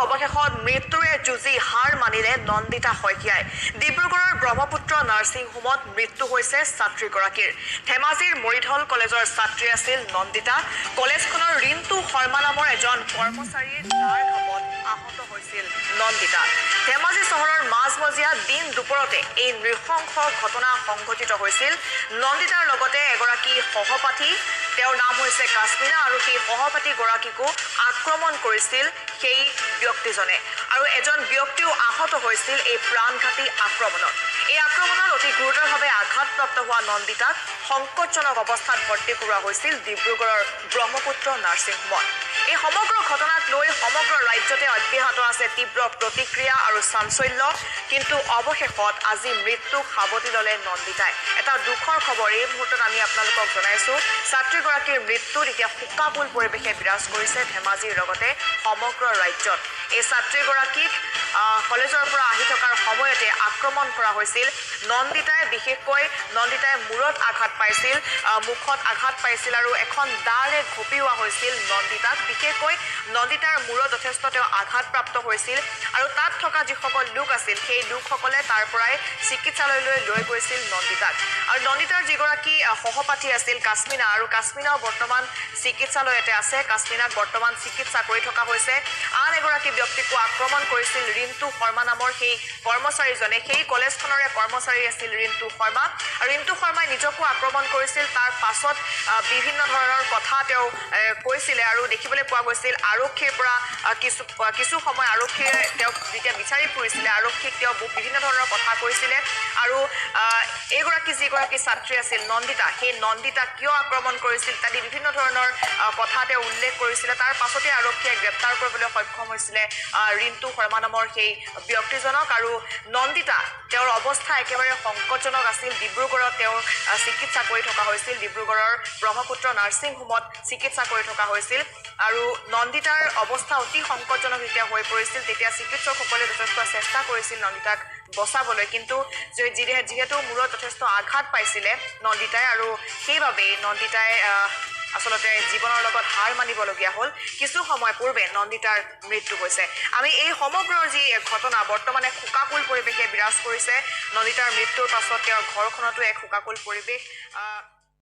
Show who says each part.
Speaker 1: অৱশেষত মৃত্যুৰে যুঁজি হাৰ মানিলে নন্দিতা শইকীয়াই। ডিব্ৰুগড়ৰ ব্ৰহ্মপুত্ৰ নাৰ্ছিং হোমত মৃত্যু হৈছে ছাত্ৰীগৰাকীৰ। ধেমাজিৰ মৰিধল কলেজৰ ছাত্ৰী আছিল নন্দিতা। কলেজখনৰ ৰিন্তু শৰ্মা নামৰ এজন কৰ্মচাৰীৰ দাৰ ঘাপত আহত হৈছিল নন্দিতা। ধেমাজি চহৰৰ মাজমজিয়া দিন দুপৰতে এই নৃশংস ঘটনা সংঘটিত হৈছিল। নন্দিতাৰ লগতে এগৰাকী সহপাঠী, তেওঁৰ নাম হৈছে কাশ্মীনা, আৰু সেই সহপাঠীগৰাকীকো আক্ৰমণ কৰিছিল সেই ব্যক্তিজনে, আৰু এজন ব্যক্তিও আহত হৈছিল এই প্ৰাণঘাতী আক্ৰমণত। এই আক্ৰমণত অতি গুৰুতৰভাৱে আঘাতপ্ৰাপ্ত হোৱা নন্দিতাক সংকটজনক অৱস্থাত ভৰ্তি কৰোৱা হৈছিল ডিব্ৰুগড়ৰ ব্ৰহ্মপুত্ৰ নাৰ্ছিং হোমত। এই সমগ্ৰ ঘটনাক লৈ সমগ্ৰ ৰাজ্যতে অব্যাহত আছে তীব্ৰ প্ৰতিক্ৰিয়া আৰু চাঞ্চল্য, কিন্তু অৱশেষত আজি মৃত্যুক সাৱটি ল'লে নন্দিতাই। এটা দুখৰ খবৰ এই মুহূৰ্তত আমি আপোনালোকক জনাইছো। ছাত্ৰীগৰাকীৰ মৃত্যুত এতিয়া শোকাকুল পৰিৱেশে বিৰাজ কৰিছে ধেমাজিৰ লগতে সমগ্ৰ ৰাজ্যত। এই ছাত্ৰীগৰাকীক কলেজৰ পৰা আহি থকাৰ সময়তে আক্ৰমণ কৰা হৈছিল। বিশেষকৈ নন্দিতাই মূৰত আঘাত পাইছিল, মুখত আঘাত পাইছিল, আৰু এখন দাৰে ঘপিওৱা হৈছিল নন্দিতাক। বিশেষকৈ নন্দিতাৰ মূৰত যথেষ্ট তেওঁ আঘাতপ্ৰাপ্ত হৈছিল, আৰু তাত থকা যিসকল লোক আছিল সেই লোকসকলে তাৰ পৰাই চিকিৎসালয়লৈ লৈ গৈছিল নন্দিতাক। আৰু নন্দিতাৰ যিগৰাকী সহপাঠী আছিল কাশ্মীনা, আৰু কাশ্মীনাও বৰ্তমান চিকিৎসালয়তে আছে। কাশ্মীনাক বৰ্তমান চিকিৎসা কৰি থকা হৈছে। আন এগৰাকী ব্যক্তিকো আক্ৰমণ কৰিছিল ৰিন্তু শৰ্মা নামৰ সেই কৰ্মচাৰীজনে। সেই কলেজখনৰে কৰ্মচাৰী আছিল ৰিন্তু শৰ্মা, আৰু ৰিন্তু শৰ্মাই নিজকো আক্ৰমণ কৰিছিল। তাৰ পাছত বিভিন্ন ধৰণৰ কথা তেওঁ কৈছিলে, আৰু দেখিবলৈ পোৱা গৈছিল আৰক্ষীৰ পৰা কিছু সময় আৰক্ষীয়ে তেওঁক যেতিয়া বিচাৰি ফুৰিছিলে, আৰক্ষীক তেওঁ বিভিন্ন ধৰণৰ কথা কৈছিলে, আৰু যিগৰাকী ছাত্ৰী আছিল নন্দিতা, সেই নন্দিতাক কিয় আক্ৰমণ কৰিছিল ইত্যাদি বিভিন্ন ধৰণৰ কথা তেওঁ উল্লেখ কৰিছিলে। তাৰ পাছতে আৰক্ষীয়ে গ্ৰেপ্তাৰ কৰিবলৈ সক্ষম হৈছিলে ৰিন্তু শৰ্মা নামৰ সেই ব্যক্তিজনক। আৰু নন্দিতা, তেওঁৰ অৱস্থা একেবাৰে সংকটজনক আছিল। ডিব্ৰুগড়ত তেওঁ চিকিৎসা কৰি থকা হৈছিল, ডিব্ৰুগড়ৰ ব্ৰহ্মপুত্ৰ নাৰ্ছিং হোমত চিকিৎসা কৰি থকা হৈছিল। আৰু নন্দিতাৰ অৱস্থা অতি সংকটজনক যেতিয়া হৈ পৰিছিল, তেতিয়া চিকিৎসকসকলে যথেষ্ট চেষ্টা কৰিছিল নন্দিতাক বচাবলৈ, কিন্তু যিহেতু মূৰত যথেষ্ট আঘাত পাইছিলে নন্দিতাই, আৰু সেইবাবেই নন্দিতাই আচলতে জীৱনৰ লগত হাৰ মানিবলগীয়া হ'ল। কিছু সময় পূৰ্বে নন্দিতাৰ মৃত্যু হৈছে। আমি এই সমগ্ৰ যি ঘটনা বৰ্তমানে শোকাকুল পৰিৱেশে বিৰাজ কৰিছে। নন্দিতাৰ মৃত্যুৰ পাছত তেওঁৰ ঘৰখনতো এক শোকাকুল পৰিৱেশ